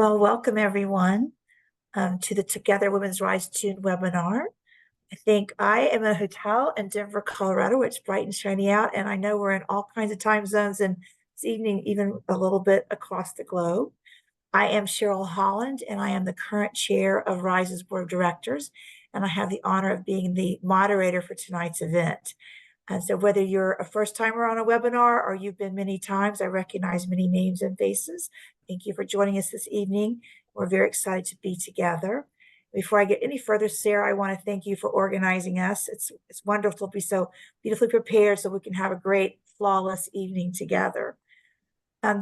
Well, welcome everyone to the Together Women's Rise June webinar. I think I am in a hotel in Denver, Colorado. It's bright and shiny out, and I know we're in all kinds of time zones and this evening even a little bit across the globe. I am Cheryl Holland, and I am the current chair of Rise's Board of Directors, and I have the honor of being the moderator for tonight's event. And so whether you're a first timer on a webinar or you've been many times, I recognize many names and faces. Thank you for joining us this evening. We're very excited to be together. Before I get any further, Sarah, I want to thank you for organizing us. It's wonderful to be so beautifully prepared so we can have a great, flawless evening together.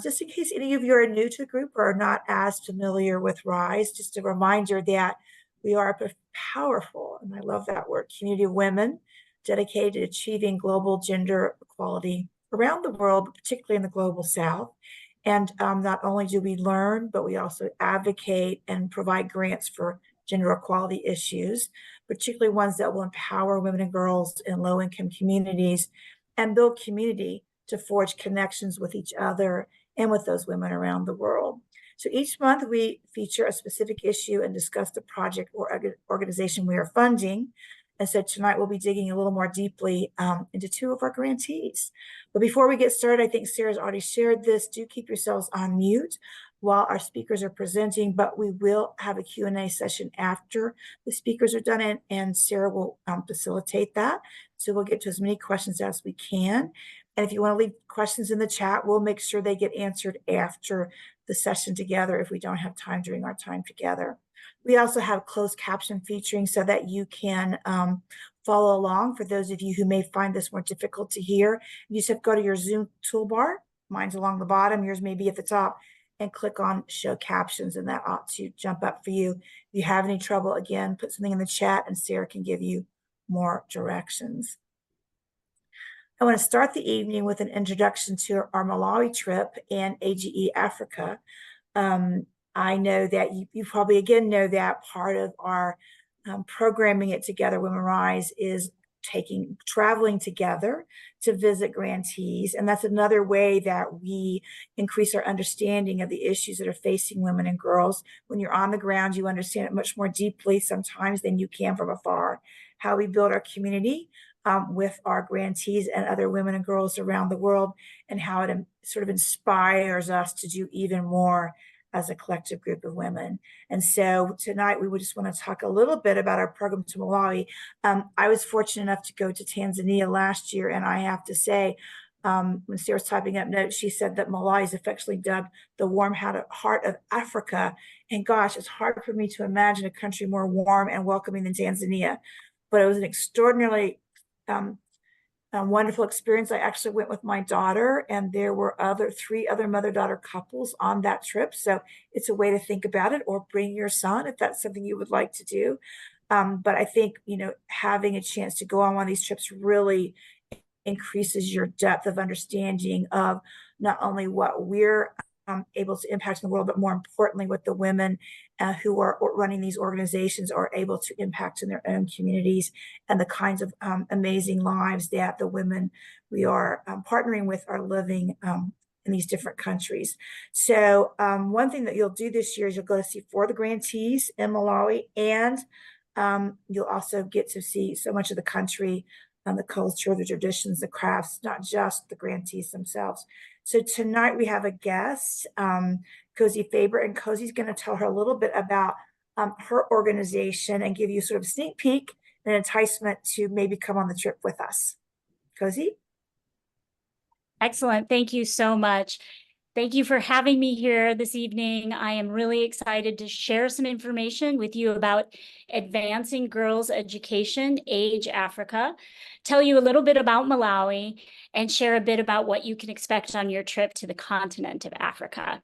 Just in case any of you are new to the group or are not as familiar with RISE, just a reminder that we are a powerful, and I love that word, community of women dedicated to achieving global gender equality around the world, but particularly in the global South. And not only do we learn, but we also advocate and provide grants for gender equality issues, particularly ones that will empower women and girls in low-income communities and build community to forge connections with each other and with those women around the world. So each month we feature a specific issue and discuss the project or organization we are funding. And so tonight we'll be digging a little more deeply into two of our grantees. But before we get started, I think Sarah's already shared this. Do keep yourselves on mute while our speakers are presenting, but we will have a Q&A session after the speakers are done, and Sarah will facilitate that. So we'll get to as many questions as we can. And if you want to leave questions in the chat, we'll make sure they get answered after the session together if we don't have time during our time together. We also have closed caption featuring so that you can follow along. For those of you who may find this more difficult to hear, you just have to go to your Zoom toolbar. Mine's along the bottom, yours may be at the top, and click on show captions, and that ought to jump up for you. If you have any trouble, again, put something in the chat and Sarah can give you more directions. I want to start the evening with an introduction to our Malawi trip and AGE Africa. I know that you probably, again, know that part of our programming at Together Women Rise is traveling together to visit grantees. And that's another way that we increase our understanding of the issues that are facing women and girls. When you're on the ground, you understand it much more deeply sometimes than you can from afar. How we build our community with our grantees and other women and girls around the world, and how it sort of inspires us to do even more as a collective group of women. And so tonight we would just want to talk a little bit about our program to Malawi. I was fortunate enough to go to Tanzania last year, and I have to say, when Sarah's typing up notes, she said that Malawi is affectionately dubbed the warm heart of Africa. And gosh, it's hard for me to imagine a country more warm and welcoming than Tanzania. But it was an extraordinarily wonderful experience. I actually went with my daughter, and there were three other mother-daughter couples on that trip. So it's a way to think about it, or bring your son if that's something you would like to do. But I think, having a chance to go on one of these trips really increases your depth of understanding of not only what we're able to impact in the world, but more importantly, what the women who are running these organizations are able to impact in their own communities, and the kinds of amazing lives that the women we are partnering with are living in these different countries. So one thing that you'll do this year is you'll go to see 4 of the grantees in Malawi, and you'll also get to see so much of the country, the culture, the traditions, the crafts, not just the grantees themselves. So tonight we have a guest, Cozy Faber, and Cozy's going to tell her a little bit about her organization and give you sort of a sneak peek and enticement to maybe come on the trip with us. Cozy? Excellent. Thank you so much. Thank you for having me here this evening. I am really excited to share some information with you about advancing girls' education, AGE Africa, tell you a little bit about Malawi, and share a bit about what you can expect on your trip to the continent of Africa.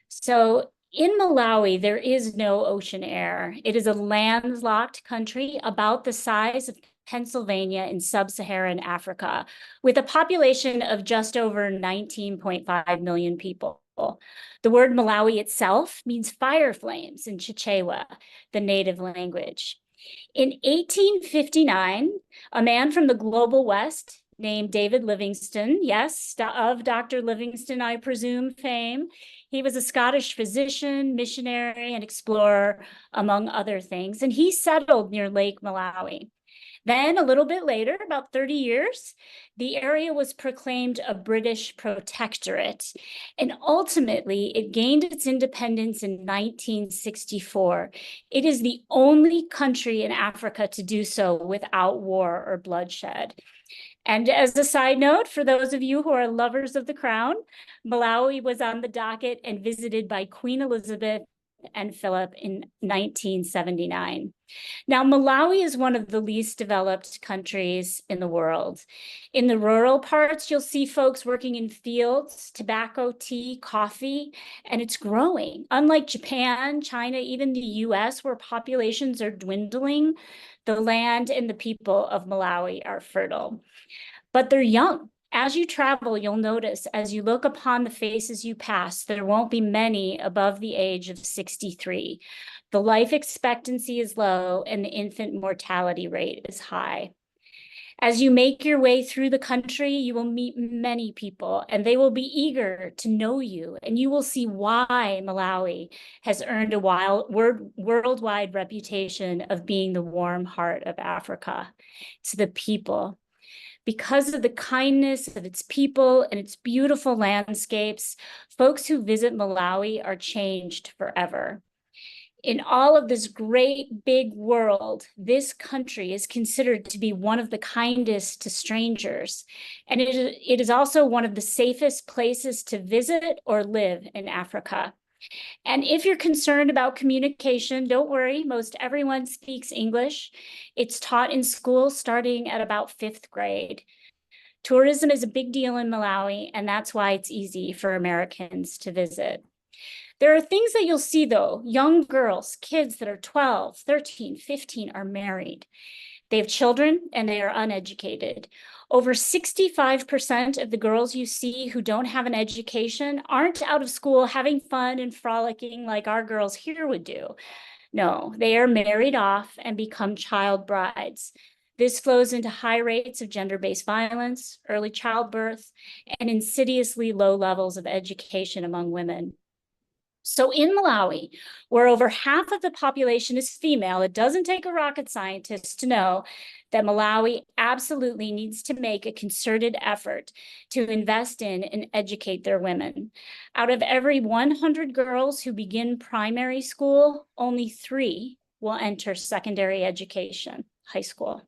So in Malawi, there is no ocean air. It is a landlocked country about the size of Pennsylvania in sub-Saharan Africa, with a population of just over 19.5 million people. The word Malawi itself means fire flames in Chichewa, the native language. In 1859, a man from the global West named David Livingstone, yes, of Dr. Livingstone, I presume, fame, He was a Scottish physician, missionary, and explorer, among other things, and he settled near Lake Malawi. Then, a little bit later, about 30 years, the area was proclaimed a British protectorate, and ultimately it gained its independence in 1964. It is the only country in Africa to do so without war or bloodshed. And as a side note, for those of you who are lovers of the crown, Malawi was on the docket and visited by Queen Elizabeth and Philip in 1979. Now, Malawi is one of the least developed countries in the world. In the rural parts, you'll see folks working in fields, tobacco, tea, coffee, and it's growing. Unlike Japan, China, even the US, where populations are dwindling, the land and the people of Malawi are fertile. But they're young. As you travel, you'll notice as you look upon the faces you pass, there won't be many above the age of 63. The life expectancy is low and the infant mortality rate is high. As you make your way through the country, you will meet many people and they will be eager to know you, and you will see why Malawi has earned a worldwide reputation of being the warm heart of Africa. It's the people. Because of the kindness of its people and its beautiful landscapes, folks who visit Malawi are changed forever. In all of this great big world, this country is considered to be one of the kindest to strangers. And it is also one of the safest places to visit or live in Africa. And if you're concerned about communication, don't worry, most everyone speaks English. It's taught in school starting at about 5th grade. Tourism is a big deal in Malawi, and that's why it's easy for Americans to visit. There are things that you'll see though. Young girls, kids that are 12, 13, 15 are married. They have children and they are uneducated. Over 65% of the girls you see who don't have an education aren't out of school having fun and frolicking like our girls here would do. No, they are married off and become child brides. This flows into high rates of gender-based violence, early childbirth, and insidiously low levels of education among women. So in Malawi, where over half of the population is female, it doesn't take a rocket scientist to know that Malawi absolutely needs to make a concerted effort to invest in and educate their women. Out of every 100 girls who begin primary school, only 3 will enter secondary education, high school.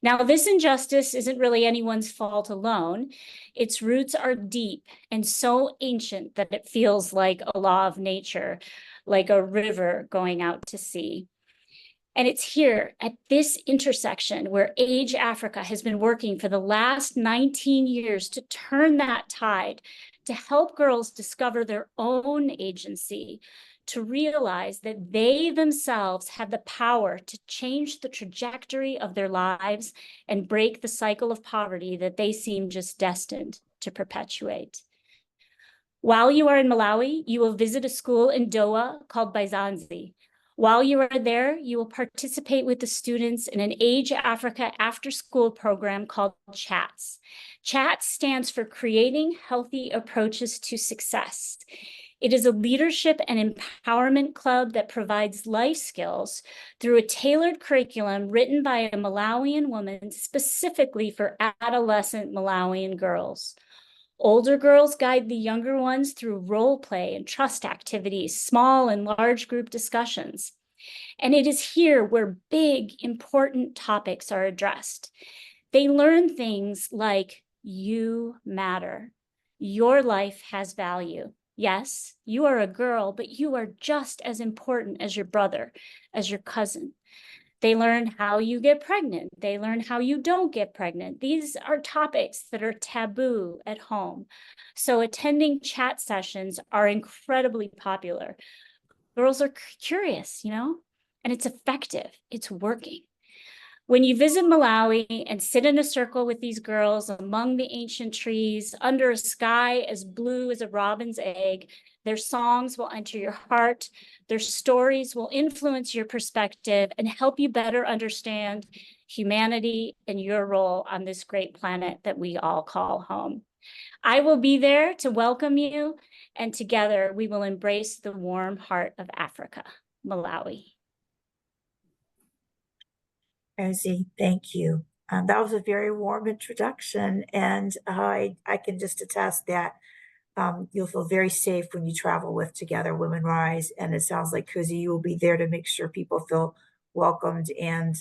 Now, this injustice isn't really anyone's fault alone. Its roots are deep and so ancient that it feels like a law of nature, like a river going out to sea. And it's here at this intersection where Age Africa has been working for the last 19 years to turn that tide, to help girls discover their own agency, to realize that they themselves have the power to change the trajectory of their lives and break the cycle of poverty that they seem just destined to perpetuate. While you are in Malawi, you will visit a school in Doha called Byzanzi. While you are there, you will participate with the students in an Age Africa after-school program called CHATS. CHATS stands for Creating Healthy Approaches to Success. It is a leadership and empowerment club that provides life skills through a tailored curriculum written by a Malawian woman specifically for adolescent Malawian girls. Older girls guide the younger ones through role play and trust activities, small and large group discussions. And it is here where big, important topics are addressed. They learn things like you matter. Your life has value. Yes, you are a girl, but you are just as important as your brother, as your cousin. They learn how you get pregnant. They learn how you don't get pregnant. These are topics that are taboo at home. So attending chat sessions are incredibly popular. Girls are curious, and it's effective. It's working. When you visit Malawi and sit in a circle with these girls among the ancient trees, under a sky as blue as a robin's egg, their songs will enter your heart. Their stories will influence your perspective and help you better understand humanity and your role on this great planet that we all call home. I will be there to welcome you and together we will embrace the warm heart of Africa, Malawi. Rosie, thank you. That was a very warm introduction, and I can just attest that you'll feel very safe when you travel with Together Women Rise. And it sounds like, Cozy, you will be there to make sure people feel welcomed and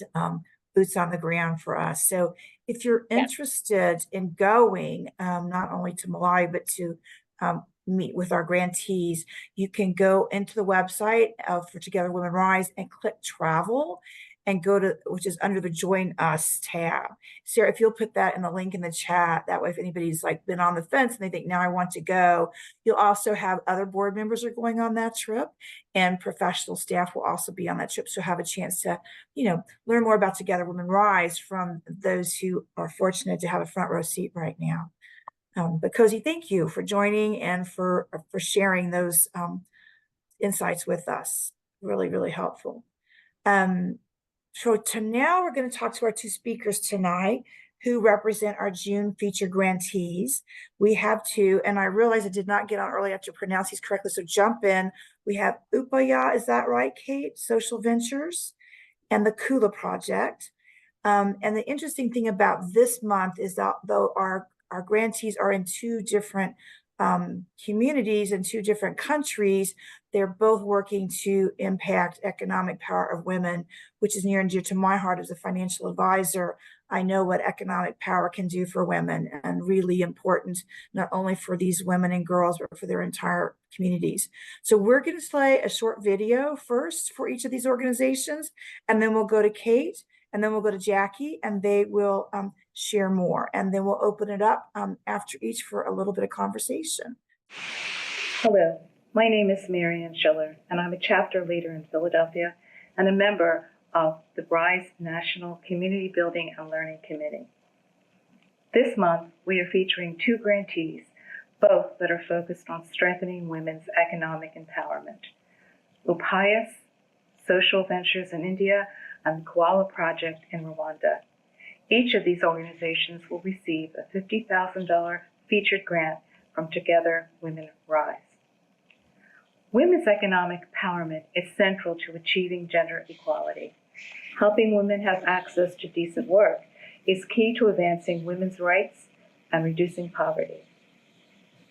boots on the ground for us. So if you're interested in going, not only to Malawi, but to meet with our grantees, you can go into the website for Together Women Rise and click travel and go to, which is under the Join Us tab. Sarah, if you'll put that in the link in the chat, that way if anybody's like been on the fence and they think, now I want to go, you'll also have other board members are going on that trip, and professional staff will also be on that trip. So have a chance to, learn more about Together Women Rise from those who are fortunate to have a front row seat right now. But Cozy, thank you for joining and for sharing those insights with us. Really, really helpful. So now we're going to talk to our two speakers tonight who represent our June feature grantees. We have two, and I realize I did not get on early enough to pronounce these correctly, so jump in. We have Upaya, is that right, Kate? Social Ventures, and the Kula Project. And the interesting thing about this month is that though our grantees are in two different communities in two different countries, they're both working to impact economic power of women, which is near and dear to my heart as a financial advisor. I know what economic power can do for women, and really important, not only for these women and girls, but for their entire communities. So we're going to play a short video first for each of these organizations, and then we'll go to Kate, and then we'll go to Jackie, and they will share more. And then we'll open it up after each for a little bit of conversation. Hello, my name is Marianne Schiller, and I'm a chapter leader in Philadelphia and a member of the RISE National Community Building and Learning Committee. This month, we are featuring two grantees, both that are focused on strengthening women's economic empowerment. Upaya Social Ventures in India and the Kula Project in Rwanda. Each of these organizations will receive a $50,000 featured grant from Together Women Rise. Women's economic empowerment is central to achieving gender equality. Helping women have access to decent work is key to advancing women's rights and reducing poverty.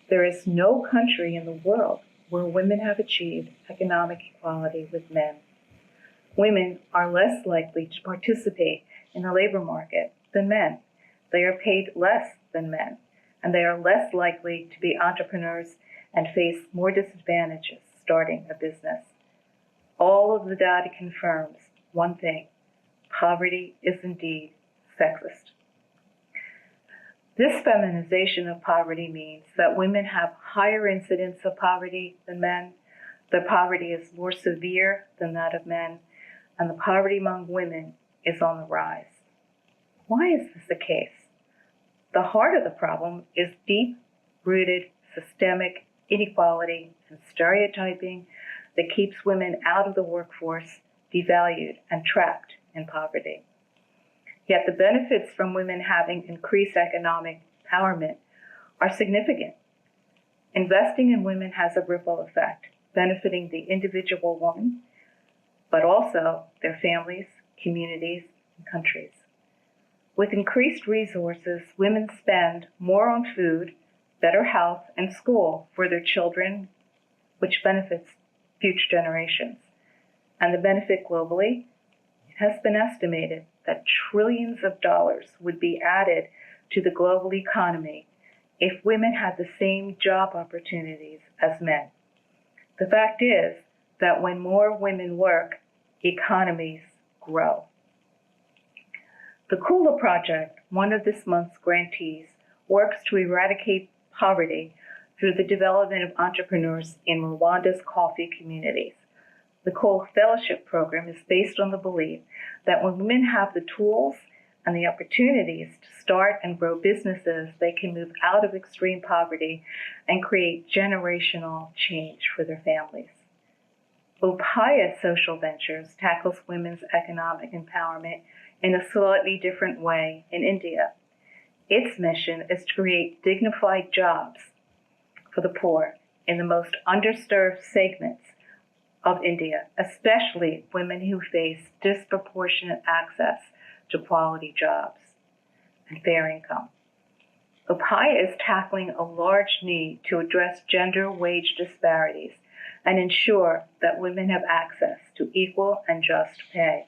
There is no country in the world where women have achieved economic equality with men. Women are less likely to participate in the labor market than men. They are paid less than men, and they are less likely to be entrepreneurs and face more disadvantages starting a business. All of the data confirms one thing: poverty is indeed sexist. This feminization of poverty means that women have higher incidence of poverty than men, their poverty is more severe than that of men, and the poverty among women is on the rise. Why is this the case? The heart of the problem is deep-rooted systemic inequality and stereotyping that keeps women out of the workforce, devalued, and trapped in poverty. Yet the benefits from women having increased economic empowerment are significant. Investing in women has a ripple effect, benefiting the individual woman, but also their families, communities, and countries. With increased resources, women spend more on food, better health, and school for their children, which benefits future generations. And the benefit globally, it has been estimated that trillions of dollars would be added to the global economy if women had the same job opportunities as men. The fact is that when more women work, economies grow. The Kula Project, one of this month's grantees, works to eradicate poverty through the development of entrepreneurs in Rwanda's coffee communities. The Kula Fellowship Program is based on the belief that when women have the tools and the opportunities to start and grow businesses, they can move out of extreme poverty and create generational change for their families. Upaya Social Ventures tackles women's economic empowerment in a slightly different way in India. Its mission is to create dignified jobs for the poor in the most underserved segments of India, especially women who face disproportionate access to quality jobs and fair income. Upaya is tackling a large need to address gender wage disparities and ensure that women have access to equal and just pay.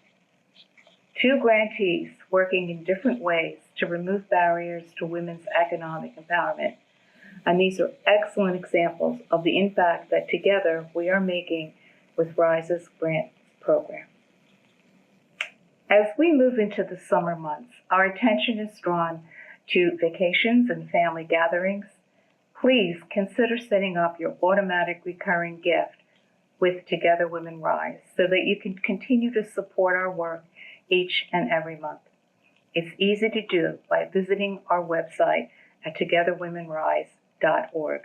2 grantees working in different ways to remove barriers to women's economic empowerment. And these are excellent examples of the impact that together we are making with RISE's grant program. As we move into the summer months, our attention is drawn to vacations and family gatherings. Please consider setting up your automatic recurring gift with Together Women Rise so that you can continue to support our work each and every month. It's easy to do by visiting our website at togetherwomenrise.org.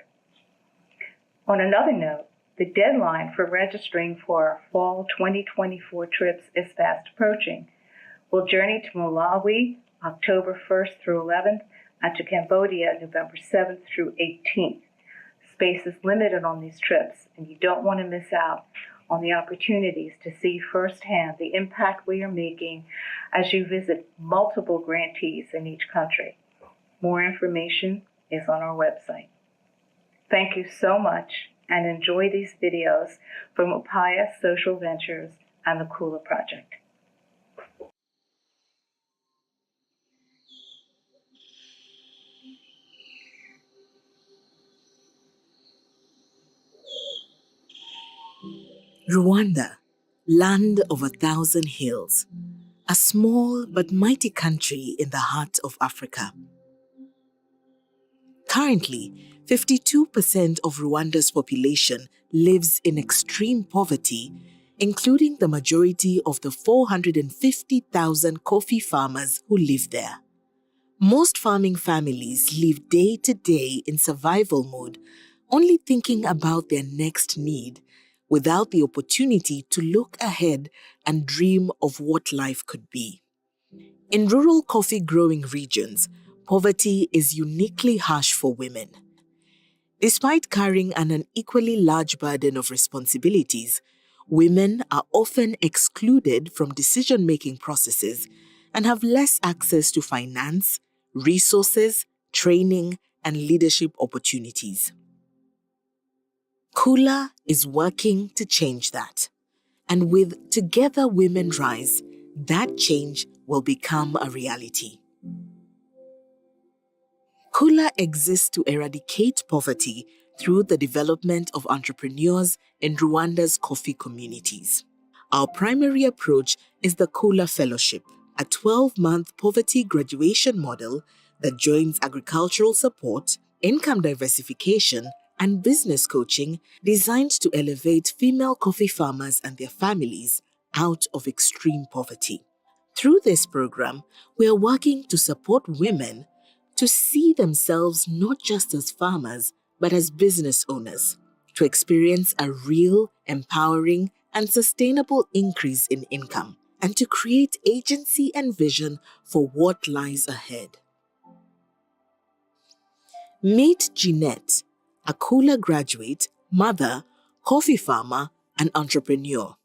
On another note, the deadline for registering for our fall 2024 trips is fast approaching. We'll journey to Malawi October 1st through 11th and to Cambodia November 7th through 18th. Space is limited on these trips, and you don't want to miss out on the opportunities to see firsthand the impact we are making as you visit multiple grantees in each country. More information is on our website. Thank you so much, and enjoy these videos from Upaya Social Ventures and the Kula Project. Rwanda, land of 1,000 hills, a small but mighty country in the heart of Africa. Currently, 52% of Rwanda's population lives in extreme poverty, including the majority of the 450,000 coffee farmers who live there. Most farming families live day to day in survival mode, only thinking about their next need, without the opportunity to look ahead and dream of what life could be. In rural coffee-growing regions, poverty is uniquely harsh for women. Despite carrying an unequally large burden of responsibilities, women are often excluded from decision-making processes and have less access to finance, resources, training, and leadership opportunities. Kula is working to change that. And with Together Women Rise, that change will become a reality. Kula exists to eradicate poverty through the development of entrepreneurs in Rwanda's coffee communities. Our primary approach is the Kula Fellowship, a 12-month poverty graduation model that joins agricultural support, income diversification, and business coaching designed to elevate female coffee farmers and their families out of extreme poverty. Through this program, we are working to support women to see themselves not just as farmers, but as business owners, to experience a real, empowering, and sustainable increase in income, and to create agency and vision for what lies ahead. Meet Jeanette, a Kula graduate, mother, coffee farmer, and entrepreneur.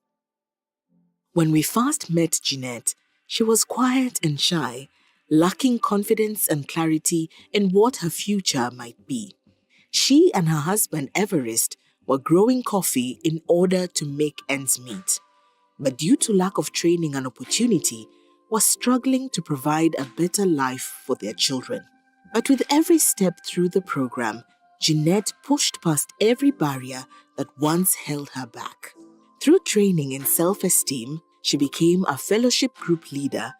When we first met Jeanette, she was quiet and shy, lacking confidence and clarity in what her future might be. She and her husband Everest were growing coffee in order to make ends meet, but due to lack of training and opportunity, were struggling to provide a better life for their children. But with every step through the program, Jeanette pushed past every barrier that once held her back. Through training in self-esteem, she became a fellowship group leader,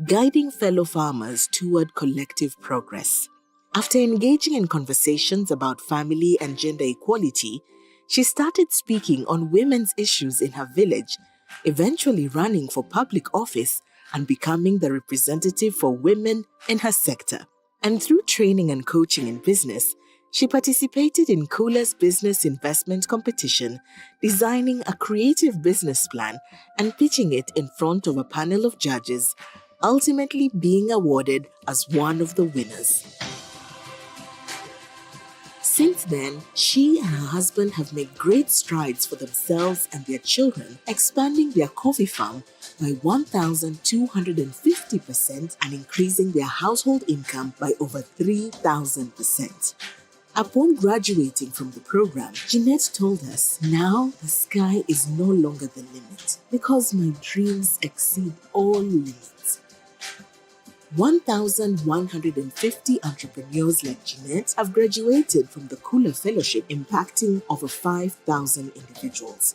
guiding fellow farmers toward collective progress. After engaging in conversations about family and gender equality, she started speaking on women's issues in her village, eventually running for public office and becoming the representative for women in her sector. And through training and coaching in business, she participated in Kula's business investment competition, designing a creative business plan and pitching it in front of a panel of judges, ultimately being awarded as one of the winners. Since then, she and her husband have made great strides for themselves and their children, expanding their coffee farm by 1,250% and increasing their household income by over 3,000%. Upon graduating from the program, Jeanette told us, "Now the sky is no longer the limit because my dreams exceed all limits." 1,150 entrepreneurs like Jeanette have graduated from the Kula Fellowship, impacting over 5,000 individuals.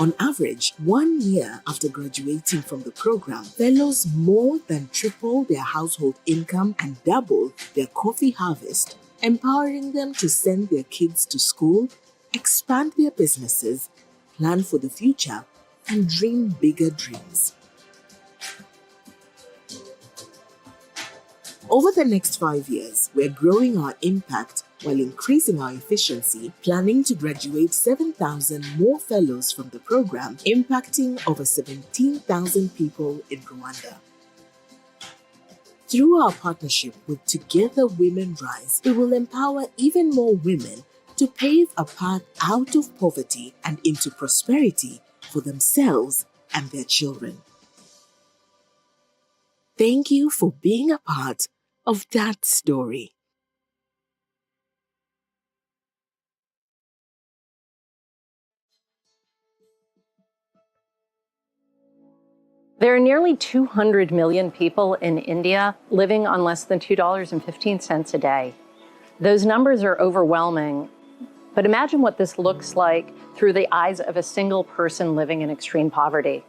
On average, 1 year after graduating from the program, fellows more than triple their household income and double their coffee harvest, empowering them to send their kids to school, expand their businesses, plan for the future, and dream bigger dreams. Over the next 5 years, we're growing our impact while increasing our efficiency, planning to graduate 7,000 more fellows from the program, impacting over 17,000 people in Rwanda. Through our partnership with Together Women Rise, we will empower even more women to pave a path out of poverty and into prosperity for themselves and their children. Thank you for being a part of that story. There are nearly 200 million people in India living on less than $2.15 a day. Those numbers are overwhelming, but imagine what this looks like through the eyes of a single person living in extreme poverty.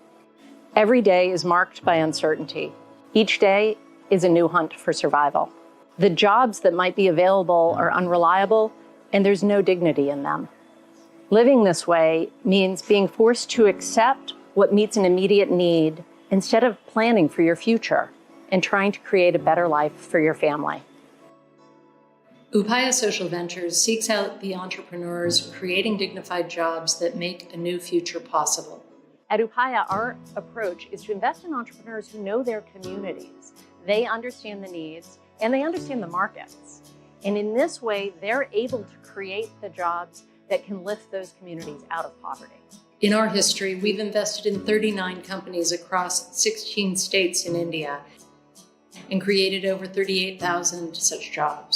Every day is marked by uncertainty. Each day is a new hunt for survival. The jobs that might be available are unreliable, and there's no dignity in them. Living this way means being forced to accept what meets an immediate need instead of planning for your future and trying to create a better life for your family. Upaya Social Ventures seeks out the entrepreneurs creating dignified jobs that make a new future possible. At Upaya, our approach is to invest in entrepreneurs who know their communities. They understand the needs and they understand the markets. And in this way, they're able to create the jobs that can lift those communities out of poverty. In our history, we've invested in 39 companies across 16 states in India and created over 38,000 such jobs.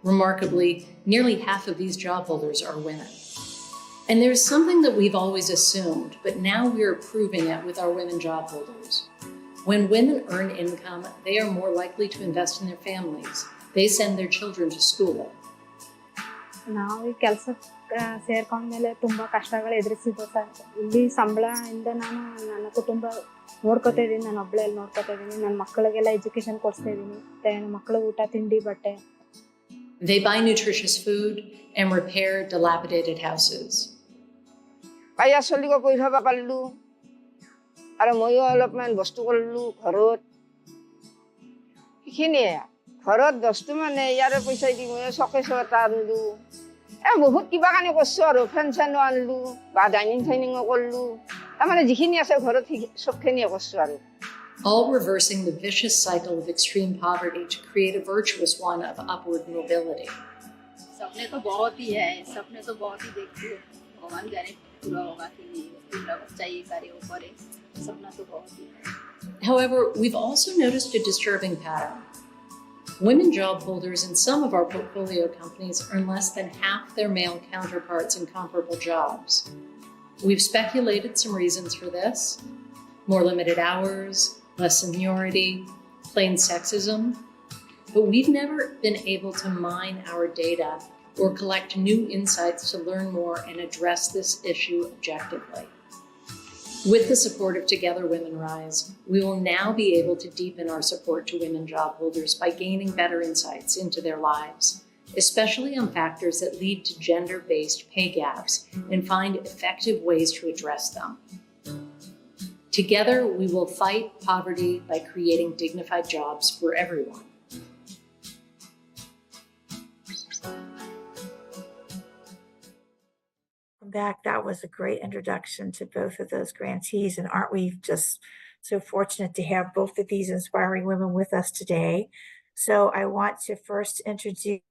Remarkably, nearly half of these job holders are women. And there's something that we've always assumed, but now we're proving it with our women job holders. When women earn income, they are more likely to invest in their families. They send their children to school. ನಾವು ಈ ಕೆಲಸಕ್ಕೆ ಸೇರ್ಕೊಂಡ್ಮೇಲೆ ತುಂಬ ಕಷ್ಟಗಳು ಎದುರಿಸಿದ್ದು sir. ಇಲ್ಲಿ ಸಂಬಳದಿಂದ ನಾನು ನನ್ನ ಕುಟುಂಬ ನೋಡ್ಕೊತಾ ಇದ್ದೀನಿ, ನಾನು ಒಬ್ಬಳೇ ನೋಡ್ಕೊತಾ ಇದ್ದೀನಿ, ನನ್ನ ಮಕ್ಕಳಿಗೆಲ್ಲ ಎಜುಕೇಷನ್ ಕೊಡಿಸ್ತಾ ಇದ್ದೀನಿ, ಮತ್ತು ಮಕ್ಕಳು ಊಟ ತಿಂಡಿ ಬಟ್ಟೆ. They buy nutritious food and repair dilapidated houses. পাইয়া চলিব পঢ়ি খাব পাৰিলোঁ আৰু ময়ো অলপমান বস্তু কৰিলোঁ ঘৰত। সেইখিনিয়ে ঘৰত বস্তু মানে ইয়াৰে পইচা দি ময়ো চকেছ এটা আনিলোঁ, বহুত কিবা কানি কৰিছোঁ আৰু ফেন চেনো আনিলোঁ বা ডাইনিং চাইনিঙো কৰিলোঁ। তাৰমানে যিখিনি আছে ঘৰত চবখিনিয়ে কৰিছোঁ আৰু। All reversing the vicious cycle of extreme poverty to create a virtuous one of upward mobility. सपने तो बहुत ही है, सपने तो बहुत ही देखती हूँ, भगवान जाने पूरा होगा कि नहीं, पूरा बच्चा ये करे वो करे, सपना तो बहुत ही है. However, we've also noticed a disturbing pattern. Women job holders in some of our portfolio companies earn less than half their male counterparts in comparable jobs. We've speculated some reasons for this: more limited hours, less seniority, plain sexism. But we've never been able to mine our data or collect new insights to learn more and address this issue objectively. With the support of Together Women Rise, we will now be able to deepen our support to women job holders by gaining better insights into their lives, especially on factors that lead to gender-based pay gaps, and find effective ways to address them. Together, we will fight poverty by creating dignified jobs for everyone. Back. That was a great introduction to both of those grantees. And aren't we just so fortunate to have both of these inspiring women with us today? So I want to first introduce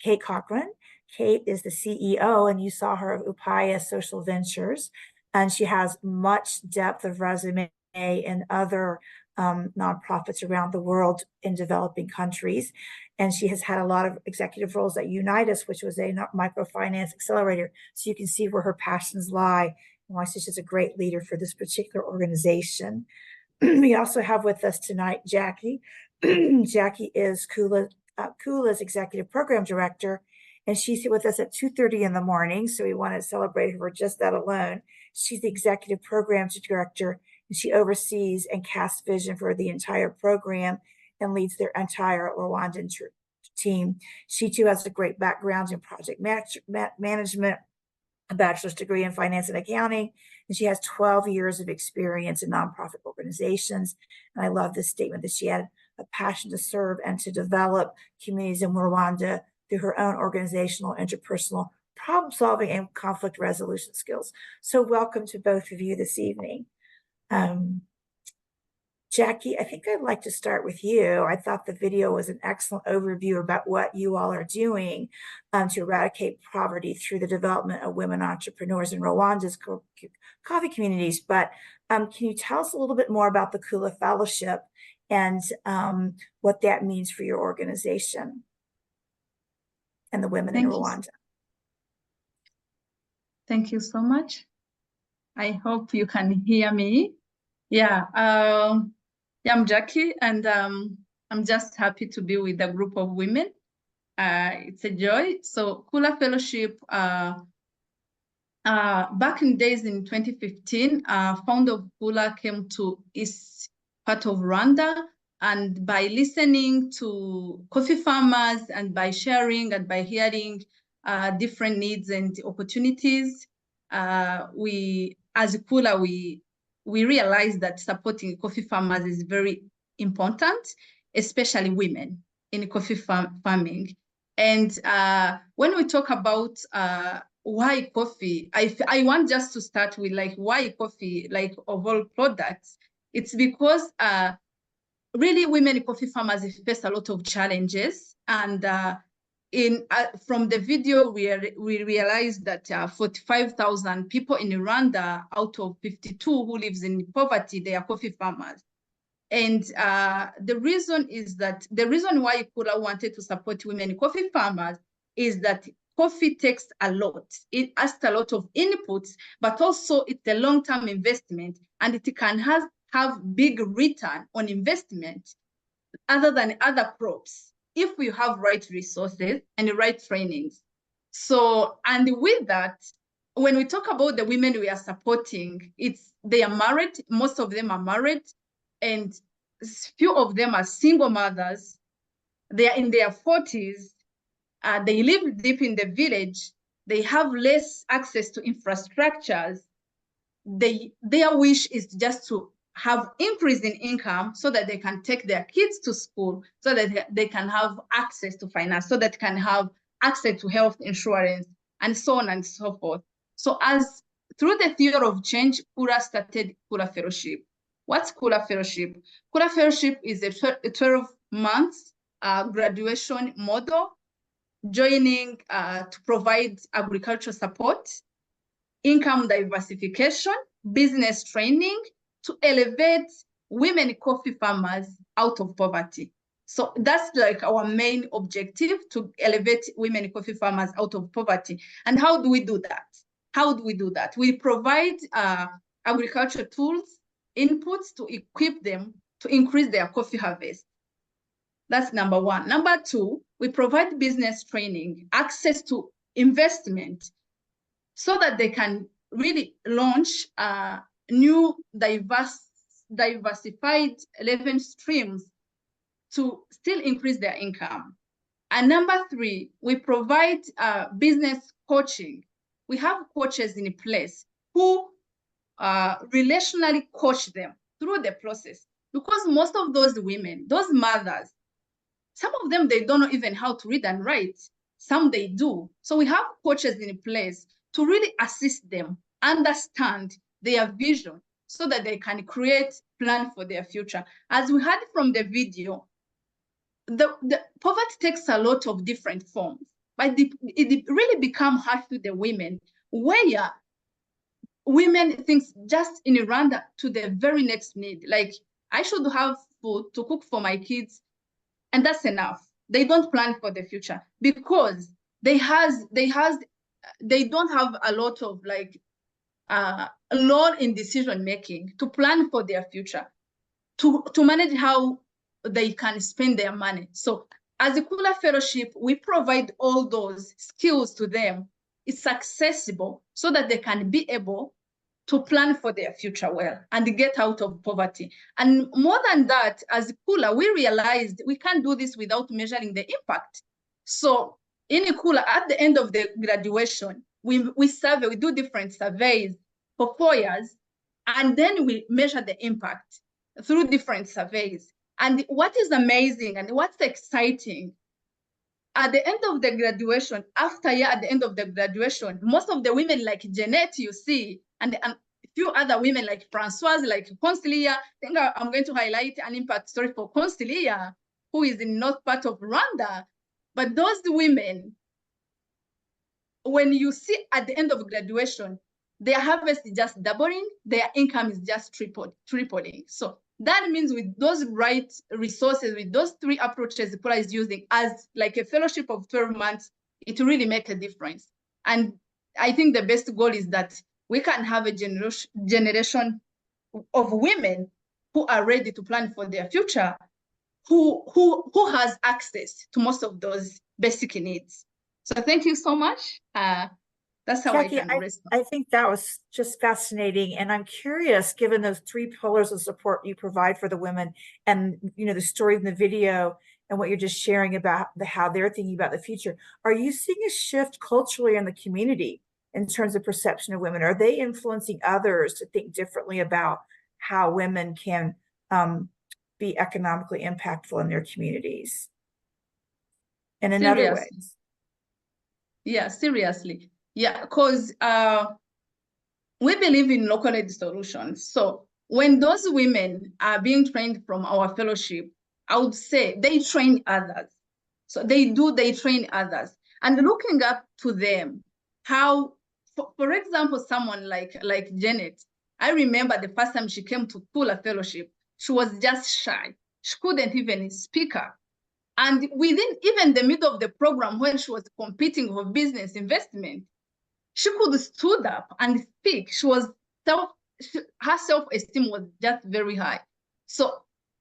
Kate Cochran. Kate is the CEO, and you saw her of Upaya Social Ventures, and she has much depth of resume in other nonprofits around the world in developing countries. And she has had a lot of executive roles at Unitas, which was a microfinance accelerator. So you can see where her passions lie and why she's a great leader for this particular organization. We also have with us tonight Jackie. Jackie is Kula's executive program director, and she's here with us at 2:30 in the morning. So we want to celebrate her for just that alone. She's the executive programs director, and she oversees and casts vision for the entire program and leads their entire Rwandan team. She too has a great background in project management, a bachelor's degree in finance and accounting, and she has 12 years of experience in nonprofit organizations. And I love this statement that she had a passion to serve and to develop communities in Rwanda through her own organizational, interpersonal, problem solving, and conflict resolution skills. So welcome to both of you this evening. Jackie, I think I'd like to start with you. I thought the video was an excellent overview about what you all are doing to eradicate poverty through the development of women entrepreneurs in Rwanda's coffee communities. But can you tell us a little bit more about the Kula Fellowship and what that means for your organization and the women in Rwanda? Thank you so much. I hope you can hear me. Yeah, I'm Jackie, and I'm just happy to be with a group of women. It's a joy. So Kula Fellowship, back in days in 2015, founder of Kula came to east part of Rwanda, and by listening to coffee farmers and by sharing and by hearing different needs and opportunities, we, as Kula, we realized that supporting coffee farmers is very important, especially women in coffee farming. And when we talk about why coffee, I want just to start with like why coffee, like of all products. It's because really women coffee farmers face a lot of challenges, and from the video, we realized that 45,000 people in Rwanda out of 52 who lives in poverty, they are coffee farmers. And the reason why Kula wanted to support women coffee farmers is that coffee takes a lot. It asks a lot of inputs, but also it's a long-term investment, and it can have big return on investment other than other crops, if we have right resources and the right trainings. So, and with that, when we talk about the women we are supporting, they are married, most of them are married, and few of them are single mothers. They are in their 40s. They live deep in the village. They have less access to infrastructures. Their wish is just to have increase in income so that they can take their kids to school, so that they can have access to finance, so that they can have access to health insurance, and so on and so forth. So as through the theory of change, Kula started Kula Fellowship. What's Kula Fellowship? Kula Fellowship is a 12-month graduation model, joining to provide agricultural support, income diversification, business training, to elevate women coffee farmers out of poverty. So that's like our main objective, to elevate women coffee farmers out of poverty. And how do we do that? How do we do that? We provide agriculture tools, inputs to equip them to increase their coffee harvest. That's number one. Number two, we provide business training, access to investment, so that they can really launch new diversified revenue streams to still increase their income. And number three, we provide business coaching. We have coaches in place who relationally coach them through the process, because most of those women, those mothers, some of them, they don't know even how to read and write. Some they do. So we have coaches in place to really assist them, understand their vision, so that they can create plan for their future. As we heard from the video, the poverty takes a lot of different forms, but it really becomes hard to the women, where women think just in Rwanda to the very next need. Like, I should have food to cook for my kids, and that's enough. They don't plan for the future because they don't have a lot of like law in decision making to plan for their future, to manage how they can spend their money. So as a Kula Fellowship, we provide all those skills to them. It's accessible so that they can be able to plan for their future well and get out of poverty. And more than that, as Kula, we realized we can't do this without measuring the impact. So in Kula, at the end of the graduation, we do different surveys for 4 years, and then we measure the impact through different surveys. And what is amazing and what's exciting, at the end of the graduation, at the end of the graduation, most of the women like Jeanette, you see, and a few other women like Francoise, like Consilia, I think I'm going to highlight an impact story for Consilia, who is in north part of Rwanda. But those women, when you see at the end of graduation, their harvest is just doubling, their income is just tripling. So that means with those right resources, with those 3 approaches Kula is using as like a fellowship of 12 months, it really makes a difference. And I think the best goal is that we can have a generation of women who are ready to plan for their future, who has access to most of those basic needs. So thank you so much. That's how Jackie, I can respond. I think that was just fascinating. And I'm curious, given those 3 pillars of support you provide for the women and, you know, the story in the video and what you're just sharing about how they're thinking about the future, are you seeing a shift culturally in the community in terms of perception of women? Are they influencing others to think differently about how women can be economically impactful in their communities and in other ways? Yeah, seriously. Yeah, because we believe in local aid solutions. So when those women are being trained from our fellowship, I would say they train others. So they train others. And looking up to them, how, for example, someone like Janet, I remember the first time she came to Kula Fellowship, she was just shy. She couldn't even speak up. And within even the middle of the program, when she was competing for business investment, she could stood up and speak. Her self-esteem was just very high. So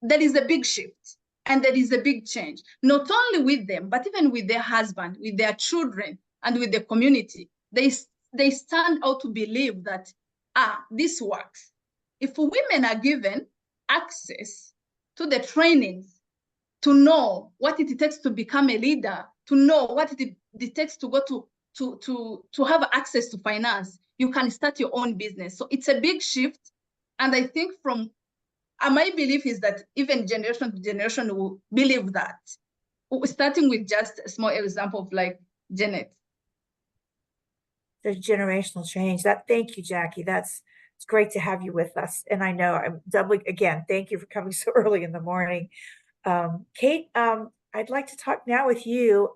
there is a big shift and there is a big change, not only with them, but even with their husband, with their children, and with the community. They stand out to believe that, this works. If women are given access to the trainings, to know what it takes to become a leader, to know what it takes to go to have access to finance, you can start your own business. So it's a big shift. And I think my belief is that even generation to generation will believe that, starting with just a small example of like Janet. There's generational change. Thank you, Jackie. It's great to have you with us. And I know I'm doubly, again, thank you for coming so early in the morning. Kate, I'd like to talk now with you.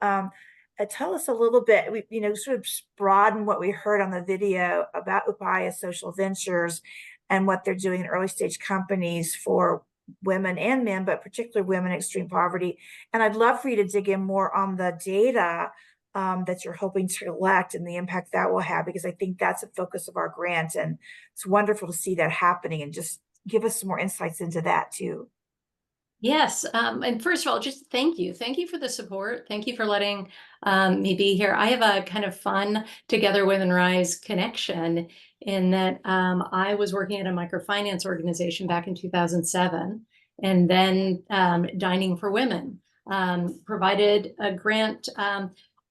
Tell us a little bit, sort of broaden what we heard on the video about Upaya Social Ventures and what they're doing in early stage companies for women and men, but particularly women in extreme poverty. And I'd love for you to dig in more on the data that you're hoping to collect and the impact that will have, because I think that's a focus of our grant. And it's wonderful to see that happening, and just give us some more insights into that too. Yes. And first of all, just thank you. Thank you for the support. Thank you for letting me be here. I have a kind of fun Together Women Rise connection in that I was working at a microfinance organization back in 2007, and then Dining for Women provided a grant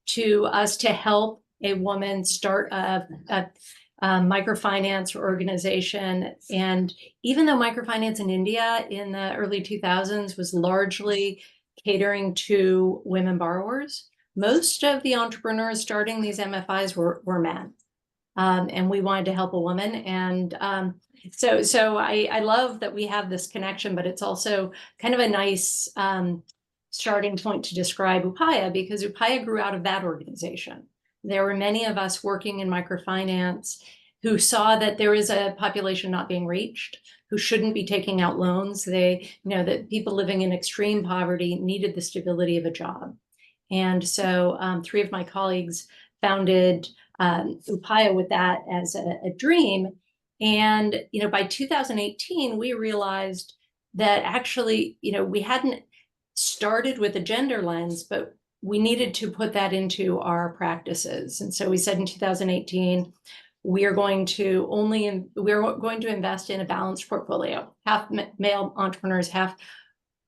to us to help a woman start a microfinance organization. And even though microfinance in India in the early 2000s was largely catering to women borrowers, most of the entrepreneurs starting these MFIs were men. And we wanted to help a woman. And so I love that we have this connection, but it's also kind of a nice starting point to describe Upaya, because Upaya grew out of that organization. There were many of us working in microfinance who saw that there is a population not being reached, who shouldn't be taking out loans. They know that people living in extreme poverty needed the stability of a job. And so 3 of my colleagues founded Upaya with that as a dream. And, by 2018, we realized that actually, we hadn't started with a gender lens, but we needed to put that into our practices. And so we said in 2018, we're going to invest in a balanced portfolio, half male entrepreneurs, half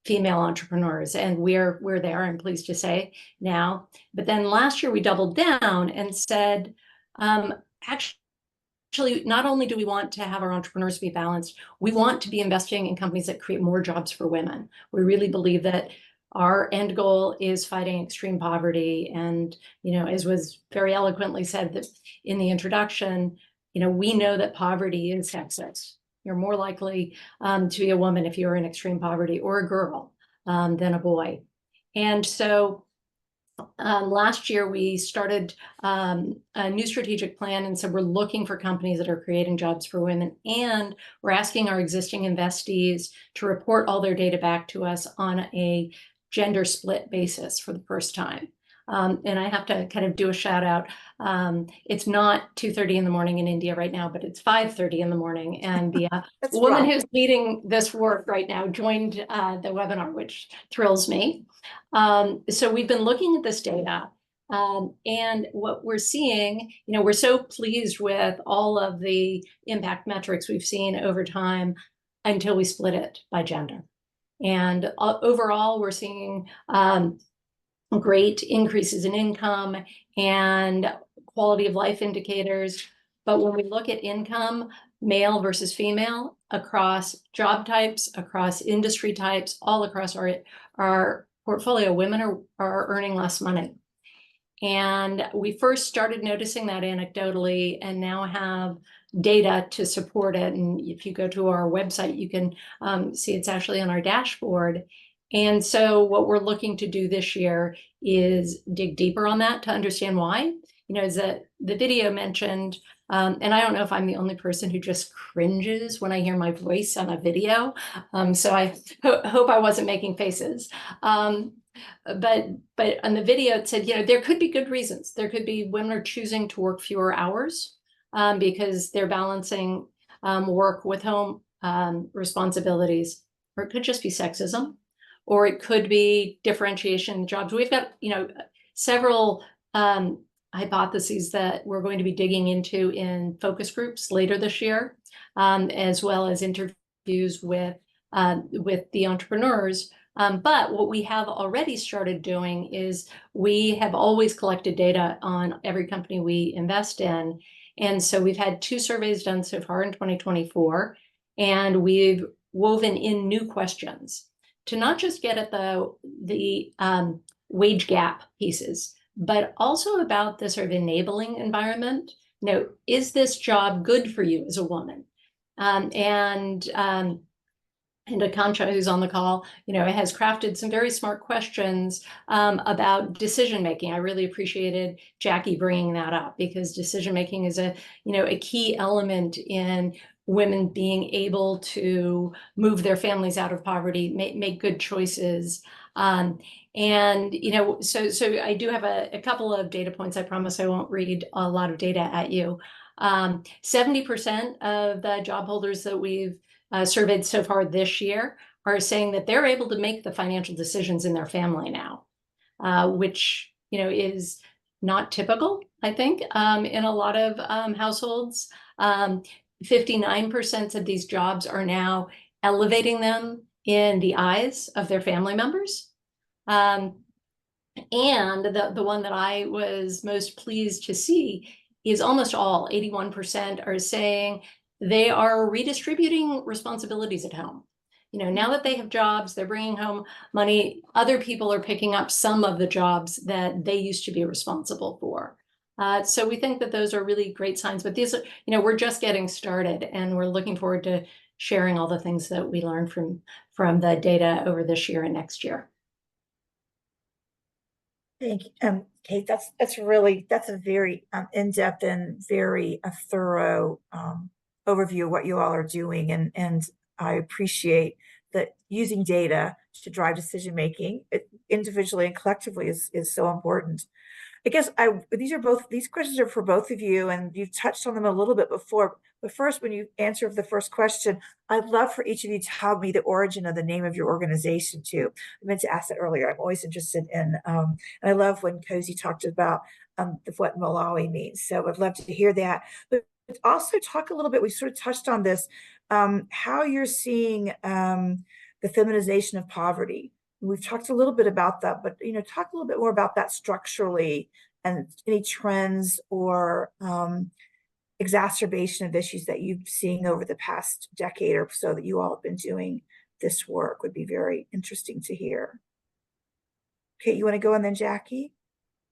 female entrepreneurs, and we're there, I'm pleased to say now. But then last year we doubled down and said, actually, not only do we want to have our entrepreneurs be balanced, we want to be investing in companies that create more jobs for women. We really believe that our end goal is fighting extreme poverty. And, as was very eloquently said that in the introduction, we know that poverty is sexist. You're more likely to be a woman if you're in extreme poverty, or a girl than a boy. And so last year we started a new strategic plan, and so we're looking for companies that are creating jobs for women, and we're asking our existing investees to report all their data back to us on a gender split basis for the first time. And I have to kind of do a shout out. It's not 2:30 in the morning in India right now, but it's 5:30 in the morning. And the woman who's leading this work right now joined the webinar, which thrills me. So we've been looking at this data, and what we're seeing, we're so pleased with all of the impact metrics we've seen over time until we split it by gender. And overall, we're seeing great increases in income and quality of life indicators. But when we look at income, male versus female, across job types, across industry types, all across our portfolio, women are earning less money. And we first started noticing that anecdotally, and now have data to support it. And if you go to our website, you can see it's actually on our dashboard. And so what we're looking to do this year is dig deeper on that to understand why. As the video mentioned, and I don't know if I'm the only person who just cringes when I hear my voice on a video. So I hope I wasn't making faces. But on the video, it said, there could be good reasons. There could be women are choosing to work fewer hours because they're balancing work with home responsibilities, or it could just be sexism, or it could be differentiation in jobs. We've got, several hypotheses that we're going to be digging into in focus groups later this year, as well as interviews with the entrepreneurs. But what we have already started doing is we have always collected data on every company we invest in. And so we've had 2 surveys done so far in 2024, and we've woven in new questions to not just get at the wage gap pieces, but also about the sort of enabling environment. Is this job good for you as a woman? And Akanksha, who's on the call, has crafted some very smart questions about decision-making. I really appreciated Jackie bringing that up, because decision-making is a key element in women being able to move their families out of poverty, make good choices. So I do have a couple of data points. I promise I won't read a lot of data at you. 70% of the job holders that we've surveyed so far this year are saying that they're able to make the financial decisions in their family now, which is not typical, I think, in a lot of households. 59% of these jobs are now elevating them in the eyes of their family members. And the one that I was most pleased to see is almost all, 81%, are saying they are redistributing responsibilities at home. Now that they have jobs, they're bringing home money, other people are picking up some of the jobs that they used to be responsible for. So we think that those are really great signs, but these are, we're just getting started, and we're looking forward to sharing all the things that we learned from the data over this year and next year. Thank you. Kate, that's a very in-depth and very thorough overview of what you all are doing, and I appreciate that using data to drive decision making individually and collectively is so important. I guess these questions are for both of you, and you've touched on them a little bit before. But first, when you answer the first question, I'd love for each of you to tell me the origin of the name of your organization too. I meant to ask that earlier. I'm always interested in, and I love when Cozy talked about what Malawi means. So I'd love to hear that. But also talk a little bit, we sort of touched on this, how you're seeing the feminization of poverty. We've talked a little bit about that, but talk a little bit more about that structurally and any trends or exacerbation of issues that you've seen over the past decade or so that you all have been doing this work would be very interesting to hear. Okay, you want to go and then Jackie?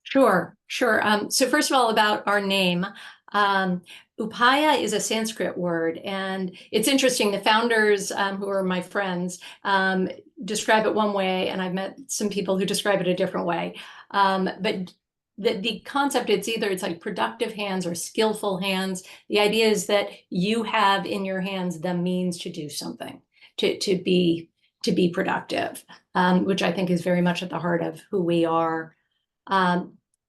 Sure. So first of all, about our name. Upaya is a Sanskrit word, and it's interesting. The founders, who are my friends, describe it one way, and I've met some people who describe it a different way. But the concept, it's like productive hands or skillful hands. The idea is that you have in your hands the means to do something, to be productive, which I think is very much at the heart of who we are.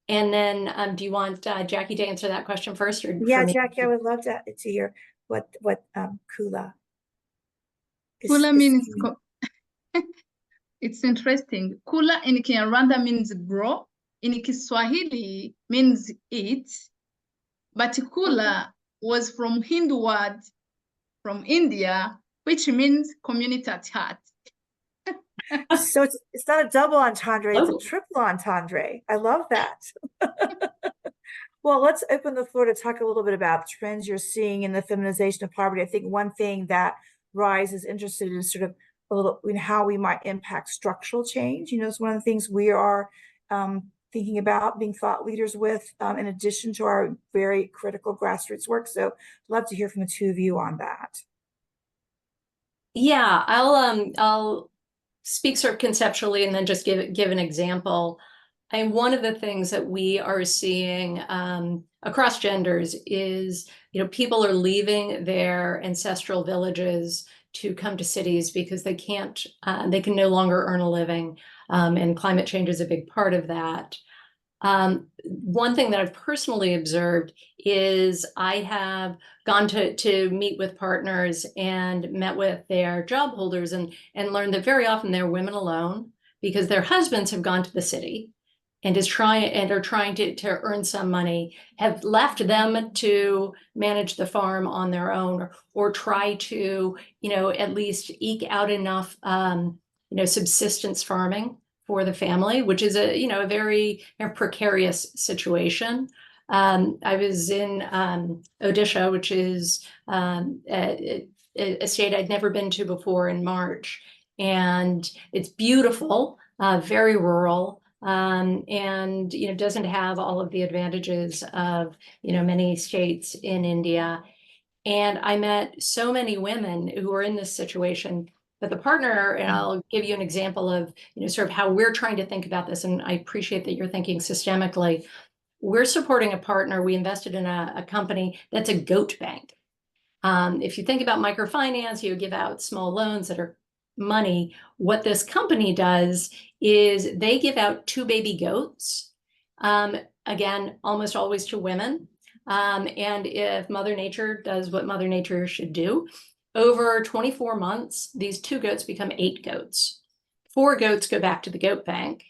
And then, do you want Jackie to answer that question first, or Yeah, for me? Jackie, I would love to hear what Kula Kula means it's interesting. Kula in Kinyarwanda means grow. In Kiswahili means eat. But Kula was from Hindu word from India, which means community at heart. So it's not a double entendre, it's a triple entendre. I love that. Well, let's open the floor to talk a little bit about trends you're seeing in the feminization of poverty. I think one thing that Rise is interested in is sort of a little in how we might impact structural change. It's one of the things we are thinking about being thought leaders with, in addition to our very critical grassroots work. So I'd love to hear from the two of you on that. Yeah, I'll speak sort of conceptually and then just give an example. And one of the things that we are seeing across genders is, people are leaving their ancestral villages to come to cities because they can no longer earn a living, and climate change is a big part of that. One thing that I've personally observed is I have gone to meet with partners and met with their job holders and learned that very often they're women alone because their husbands have gone to the city and are trying to earn some money, have left them to manage the farm on their own or try to, at least eke out enough, subsistence farming for the family, which is a very precarious situation. I was in Odisha, which is a state I'd never been to before, in March, and it's beautiful, very rural, and doesn't have all of the advantages of many states in India. And I met so many women who are in this situation. But the partner, and I'll give you an example of, sort of how we're trying to think about this, and I appreciate that you're thinking systemically. We're supporting a partner. We invested in a company that's a goat bank. If you think about microfinance, you give out small loans that are money. What this company does is they give out 2 baby goats, again, almost always to women. And if Mother Nature does what Mother Nature should do, over 24 months, these 2 goats become 8 goats. 4 goats go back to the goat bank.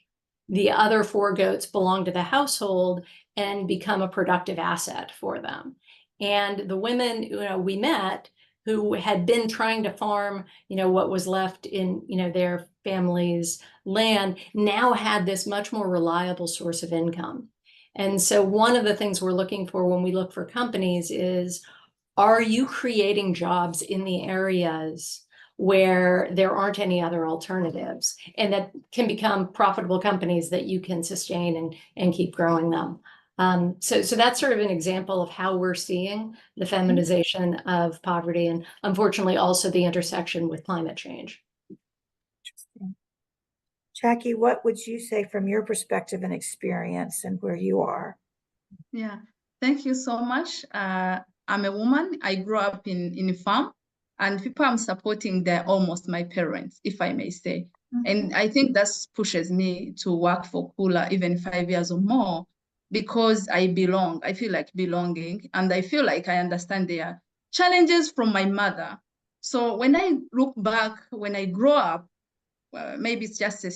The other 4 goats belong to the household and become a productive asset for them. And the women we met who had been trying to farm, what was left in, their family's land, now had this much more reliable source of income. And so one of the things we're looking for when we look for companies is, are you creating jobs in the areas where there aren't any other alternatives and that can become profitable companies that you can sustain and keep growing them? So that's sort of an example of how we're seeing the feminization of poverty, and unfortunately also the intersection with climate change. Interesting. Jackie, what would you say from your perspective and experience and where you are? Yeah, thank you so much. I'm a woman. I grew up in a farm, and people I'm supporting, they're almost my parents, if I may say. And I think that pushes me to work for Kula even 5 years or more, because I belong. I feel like belonging, and I feel like I understand their challenges from my mother. So when I look back, when I grow up, maybe it's just a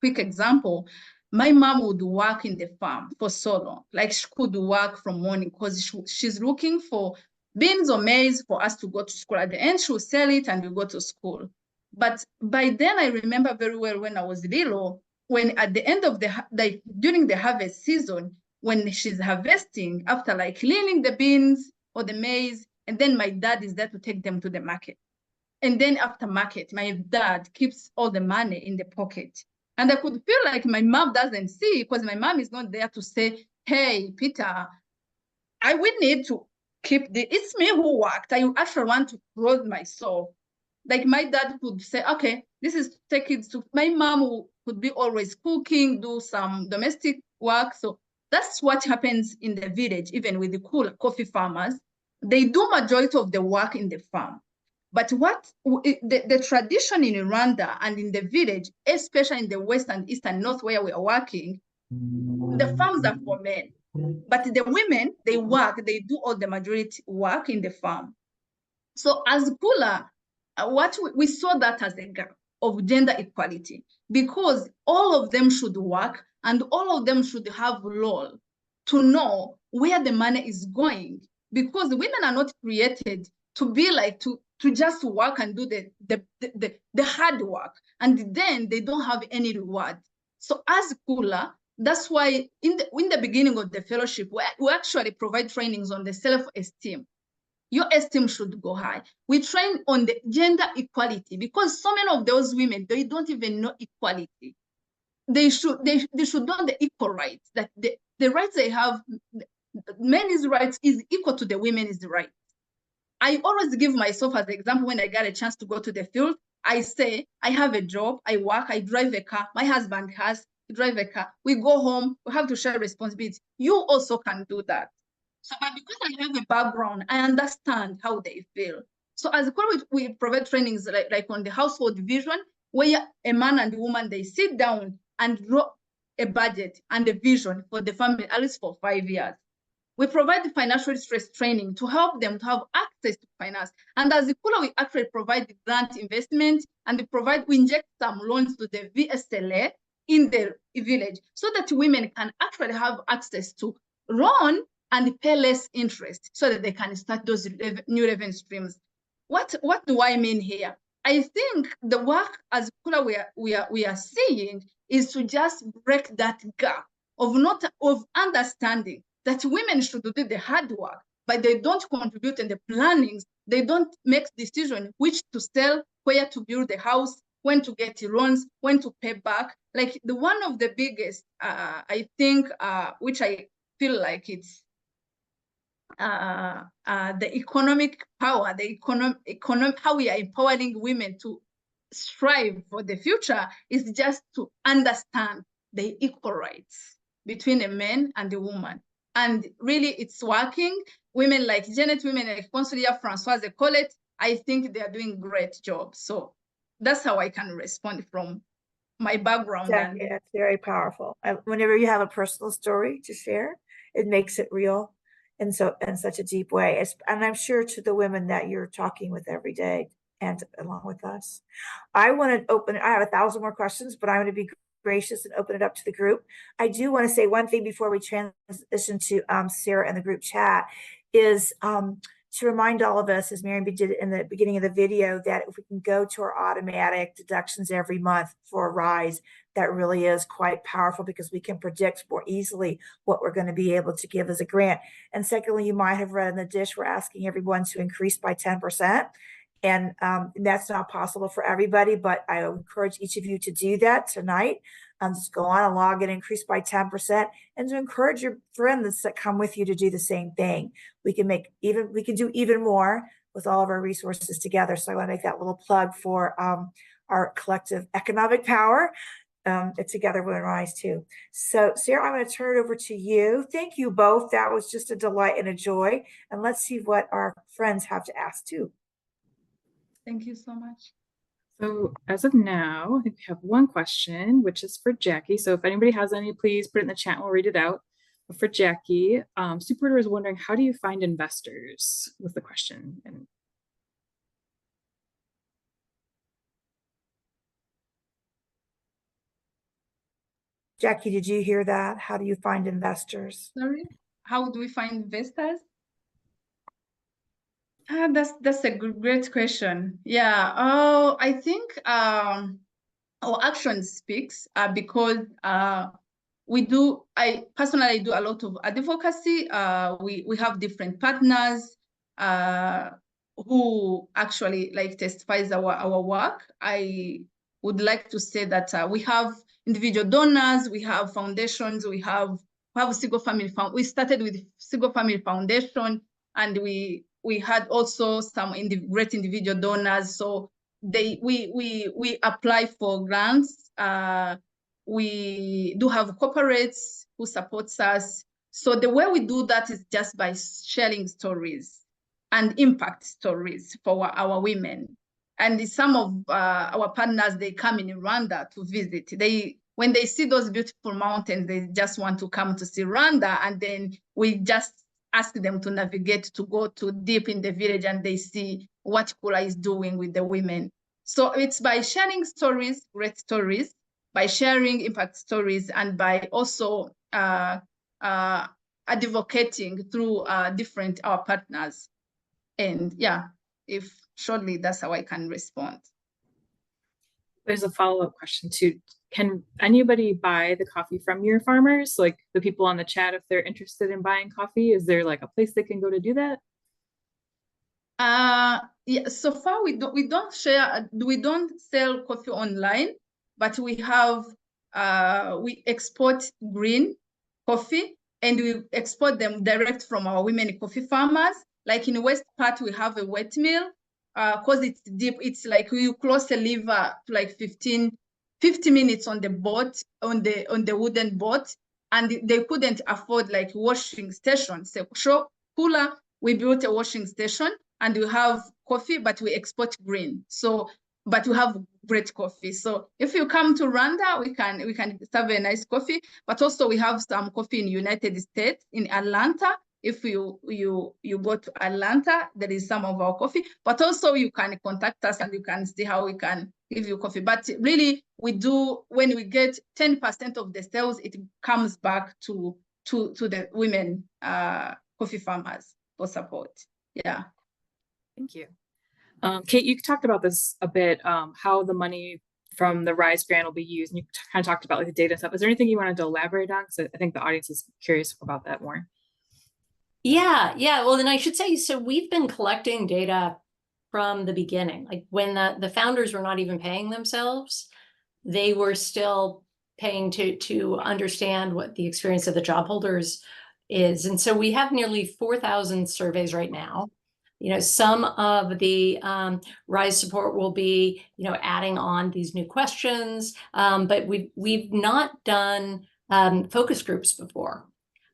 quick example. My mom would work in the farm for so long, like she could work from morning because she's looking for beans or maize for us to go to school. At the end, she'll sell it and we go to school. But by then, I remember very well when I was little, when at the end of during the harvest season, when she's harvesting, after like cleaning the beans or the maize, and then my dad is there to take them to the market. And then after market, my dad keeps all the money in the pocket. And I could feel like my mom doesn't see, because my mom is not there to say, hey, Peter, I will need to keep it's me who worked. I actually want to clothe myself. Like my dad could say, okay, this is take it to my mom could be always cooking, do some domestic work. So that's what happens in the village, even with the Kula coffee farmers. They do majority of the work in the farm. But what the tradition in Rwanda and in the village, especially in the west and east and north where we are working, the farms are for men. But the women, they work, they do all the majority work in the farm. So as Kula, what we saw that as a gap of gender equality, because all of them should work and all of them should have role to know where the money is going, because women are not created to be like to just work and do the hard work, and then they don't have any reward. So as Kula, that's why in the beginning of the fellowship, we actually provide trainings on the self-esteem. Your esteem should go high. We train on the gender equality, because so many of those women, they don't even know equality. They should know the equal rights, that the rights they have, men's rights is equal to the women's rights. I always give myself as an example when I get a chance to go to the field. I say, I have a job, I work, I drive a car, my husband has to drive a car. We go home, we have to share responsibility. You also can do that. So, but because I have a background, I understand how they feel. So as a college, we provide trainings like on the household vision, where a man and a woman, they sit down and draw a budget and a vision for the family, at least for 5 years. We provide the financial stress training to help them to have access to finance. And as the Kula, we actually provide the grant investment, and we inject some loans to the VSLA in the village, so that women can actually have access to loan and pay less interest, so that they can start those new revenue streams. What do I mean here? I think the work as Kula we are seeing is to just break that gap of understanding that women should do the hard work, but they don't contribute in the plannings. They don't make decisions which to sell, where to build the house, when to get loans, when to pay back. Like the one of the biggest, I think, which I feel like it's the economic power, how we are empowering women to strive for the future, is just to understand the equal rights between a man and a woman. And really, it's working. Women like Janet, women like Consulia Francoise Colette, I think they are doing great jobs. So that's how I can respond from my background. Exactly. And that's very powerful. Whenever you have a personal story to share, it makes it real in such a deep way. And I'm sure to the women that you're talking with every day and along with us. I want to I have 1,000 more questions, but I want to be gracious and open it up to the group. I do want to say one thing before we transition to Sarah and the group chat is to remind all of us, as Miriam did in the beginning of the video, that if we can go to our automatic deductions every month for a rise, that really is quite powerful, because we can predict more easily what we're going to be able to give as a grant. And secondly, you might have read in the dish, we're asking everyone to increase by 10%. And that's not possible for everybody, but I encourage each of you to do that tonight. Just go on and log in, increase by 10%, and to encourage your friends that come with you to do the same thing. We can do even more with all of our resources together. So I want to make that little plug for our collective economic power at Together Women Rise too. So Sarah, I'm going to turn it over to you. Thank you both. That was just a delight and a joy. And let's see what our friends have to ask too. Thank you so much. So as of now, I think we have one question, which is for Jackie. So if anybody has any, please put it in the chat and we'll read it out. But for Jackie, Superreader is wondering, how do you find investors? Was the question. And Jackie, did you hear that? How do you find investors? Sorry, how do we find investors? That's a great question. Yeah. Oh, I think our action speaks because I personally do a lot of advocacy. We have different partners who actually like testifies our work. I would like to say that we have individual donors, we have foundations, we have single family we started with single family foundation, and we had also some great individual donors. So we apply for grants. We do have corporates who supports us. So the way we do that is just by sharing stories and impact stories for our women. And some of our partners, they come in Rwanda to visit. When they see those beautiful mountains, they just want to come to see Rwanda. And then we just ask them to navigate, to go to deep in the village, and they see what Kula is doing with the women. So it's by sharing stories, great stories, by sharing impact stories, and by also advocating through our partners. And yeah, if shortly, that's how I can respond. there's a follow-up question too. Can anybody buy the coffee from your farmers? Like the people on the chat, if they're interested in buying coffee, is there like a place they can go to do that? Yeah, so far we don't sell coffee online, but we have we export green coffee, and we export them direct from our women coffee farmers. Like in West Part, we have a wet mill, because it's deep. It's like you cross a river to like 50 minutes on the boat, on the wooden boat, and they couldn't afford like washing stations. So Kula, we built a washing station, and we have coffee, but we export green. So, but we have great coffee. So if you come to Rwanda, we can serve a nice coffee. But also we have some coffee in United States, in Atlanta. If you go to Atlanta, there is some of our coffee. But also you can contact us and you can see how we can give you coffee. But really, we do, when we get 10% of the sales, it comes back to the women coffee farmers for support. Yeah. Thank you. Kate, you talked about this a bit, how the money from the RISE grant will be used, and you kind of talked about like the data stuff. Is there anything you wanted to elaborate on? Because I think the audience is curious about that more. Yeah. Well, then I should say, so we've been collecting data from the beginning. Like when the founders were not even paying themselves, they were still paying to understand what the experience of the job holders is. And so we have nearly 4,000 surveys right now. Some of the RISE support will be, adding on these new questions, but we've not done focus groups before.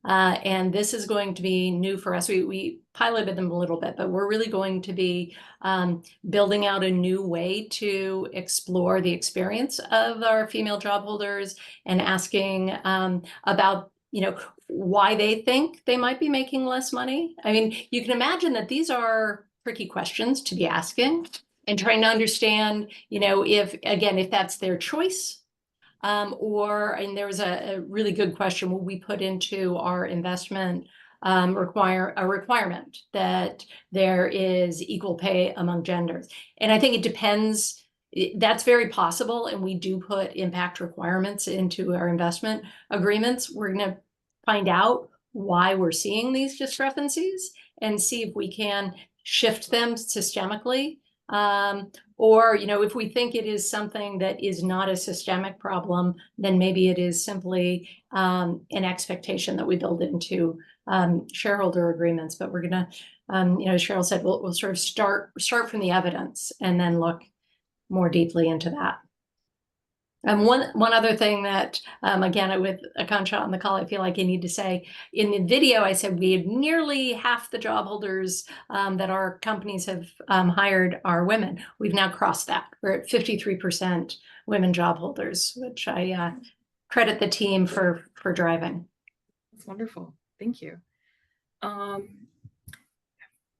And this is going to be new for us. We piloted them a little bit, but we're really going to be building out a new way to explore the experience of our female job holders and asking about, why they think they might be making less money. I mean, you can imagine that these are tricky questions to be asking and trying to understand, if that's their choice. And there was a really good question, will we put into our investment requirement that there is equal pay among genders? And I think it depends. That's very possible. And we do put impact requirements into our investment agreements. We're going to find out why we're seeing these discrepancies and see if we can shift them systemically. Or, if we think it is something that is not a systemic problem, then maybe it is simply an expectation that we build into shareholder agreements. But we're going to, as Cheryl said, we'll sort of start from the evidence and then look more deeply into that. And one other thing that, again, with Akansha on the call, I feel like I need to say, in the video, I said we had nearly half the job holders that our companies have hired are women. We've now crossed that. We're at 53% women job holders, which I credit the team for driving. That's wonderful. Thank you.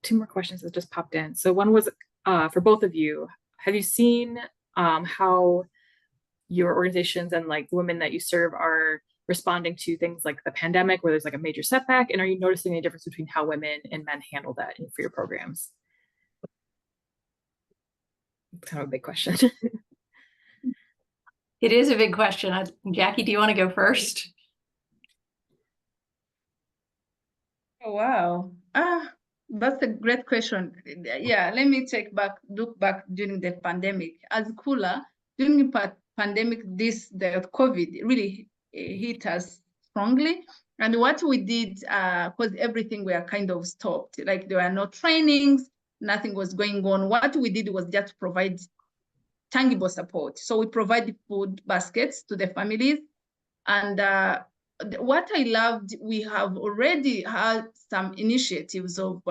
2 more questions that just popped in. So one was for both of you. Have you seen how your organizations and like women that you serve are responding to things like the pandemic, where there's like a major setback? And are you noticing any difference between how women and men handle that for your programs? It's kind of a big question. It is a big question. Jackie, do you want to go first? Oh, wow. That's a great question. Yeah, let me look back during the pandemic. As Kula, during the pandemic, the COVID really hit us strongly. And what we did, because everything were kind of stopped, like there were no trainings, nothing was going on. What we did was just provide tangible support. So we provide food baskets to the families. And what I loved, we have already had some initiatives of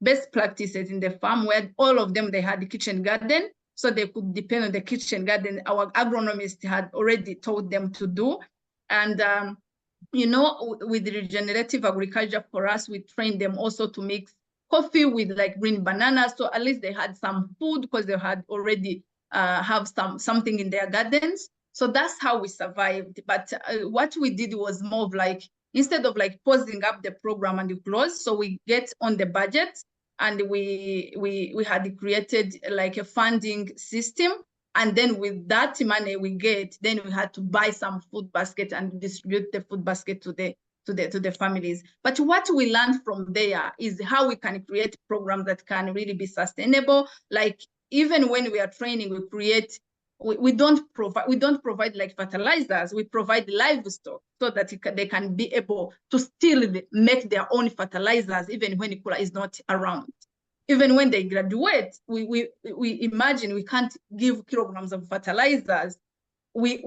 best practices in the farm where all of them, they had the kitchen garden, so they could depend on the kitchen garden. Our agronomist had already told them to do. And, you know, with regenerative agriculture, for us, we trained them also to mix coffee with like green bananas. So at least they had some food because they had already have something in their gardens. So that's how we survived. But what we did was more of like, instead of like pausing up the program and close, so we get on the budget, and we had created like a funding system. And then with that money we get, then we had to buy some food basket and distribute the food basket to the families. But what we learned from there is how we can create programs that can really be sustainable. Like even when we are training, we don't provide like fertilizers. We provide livestock so that they can be able to still make their own fertilizers even when Kula is not around. Even when they graduate, we imagine we can't give kilograms of fertilizers. We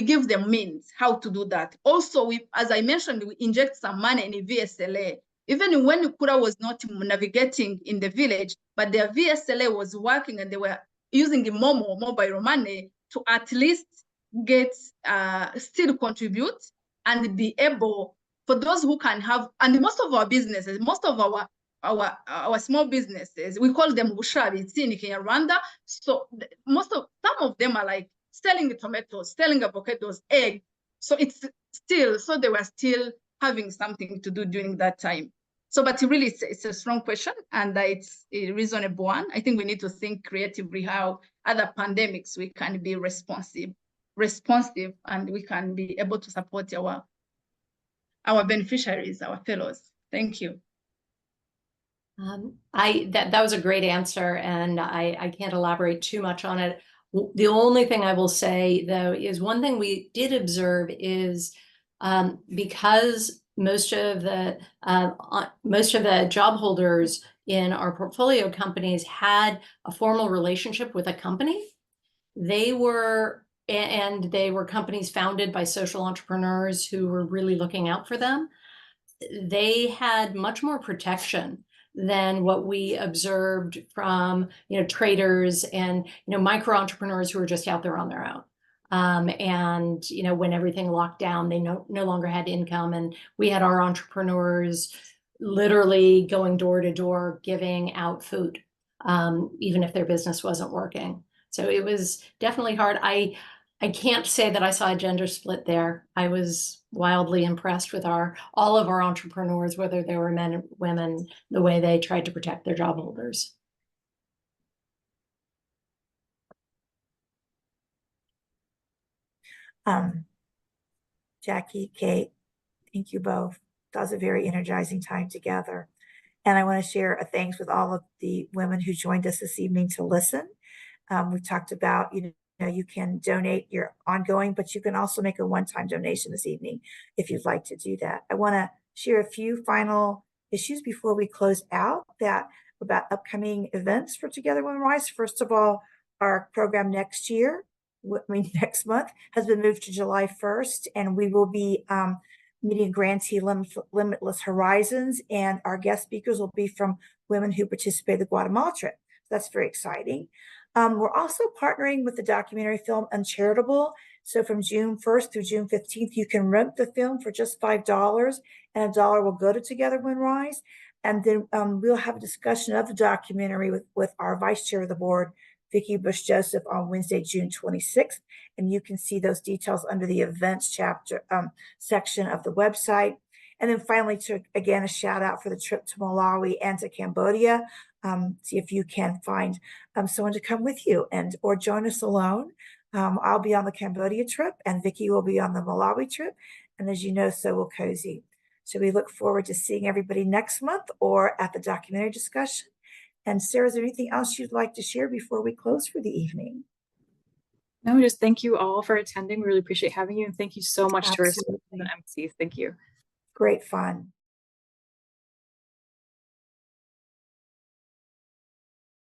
give them means how to do that. Also, as I mentioned, we inject some money in VSLA. Even when Kula was not navigating in the village, but their VSLA was working and they were using mobile money to at least get still contribute and be able, for those who can have, and most of our businesses, most of our small businesses, we call them bushari, it's in Rwanda. So some of them are like selling tomatoes, selling avocados, eggs. So it's still, so they were still having something to do during that time. So, but really, it's a strong question, and it's a reasonable one. I think we need to think creatively how other pandemics we can be responsive, and we can be able to support our beneficiaries, our fellows. Thank you. That was a great answer, and I can't elaborate too much on it. The only thing I will say, though, is one thing we did observe is because most of the job holders in our portfolio companies had a formal relationship with a company. They were companies founded by social entrepreneurs who were really looking out for them. They had much more protection than what we observed from, traders and, micro entrepreneurs who were just out there on their own. And, when everything locked down, they no longer had income. And we had our entrepreneurs literally going door to door, giving out food, even if their business wasn't working. So it was definitely hard. I can't say that I saw a gender split there. I was wildly impressed with all of our entrepreneurs, whether they were men or women, the way they tried to protect their job holders. Jackie, Kate, thank you both. That was a very energizing time together. And I want to share a thanks with all of the women who joined us this evening to listen. We talked about, you can donate your ongoing, but you can also make a one-time donation this evening if you'd like to do that. I want to share a few final issues before we close out about upcoming events for Together Women Rise. First of all, our program next year, next month, has been moved to July 1st, and we will be meeting grantee Limitless Horizons, and our guest speakers will be from women who participate in the Guatemala trip. That's very exciting. We're also partnering with the documentary film Uncharitable. So from June 1st through June 15th, you can rent the film for just $5, and $1 will go to Together Women Rise. And then we'll have a discussion of the documentary with our vice chair of the board, Vicki Bush Joseph, on Wednesday, June 26th. And you can see those details under the events chapter section of the website. And then finally, again, a shout out for the trip to Malawi and to Cambodia. See if you can find someone to come with you or join us alone. I'll be on the Cambodia trip, and Vicki will be on the Malawi trip. And as you know, so will Cozy. So we look forward to seeing everybody next month or at the documentary discussion. And Sarah, is there anything else you'd like to share before we close for the evening? No, just thank you all for attending. We really appreciate having you. And thank you so much to our MCs. Thank you. Great fun.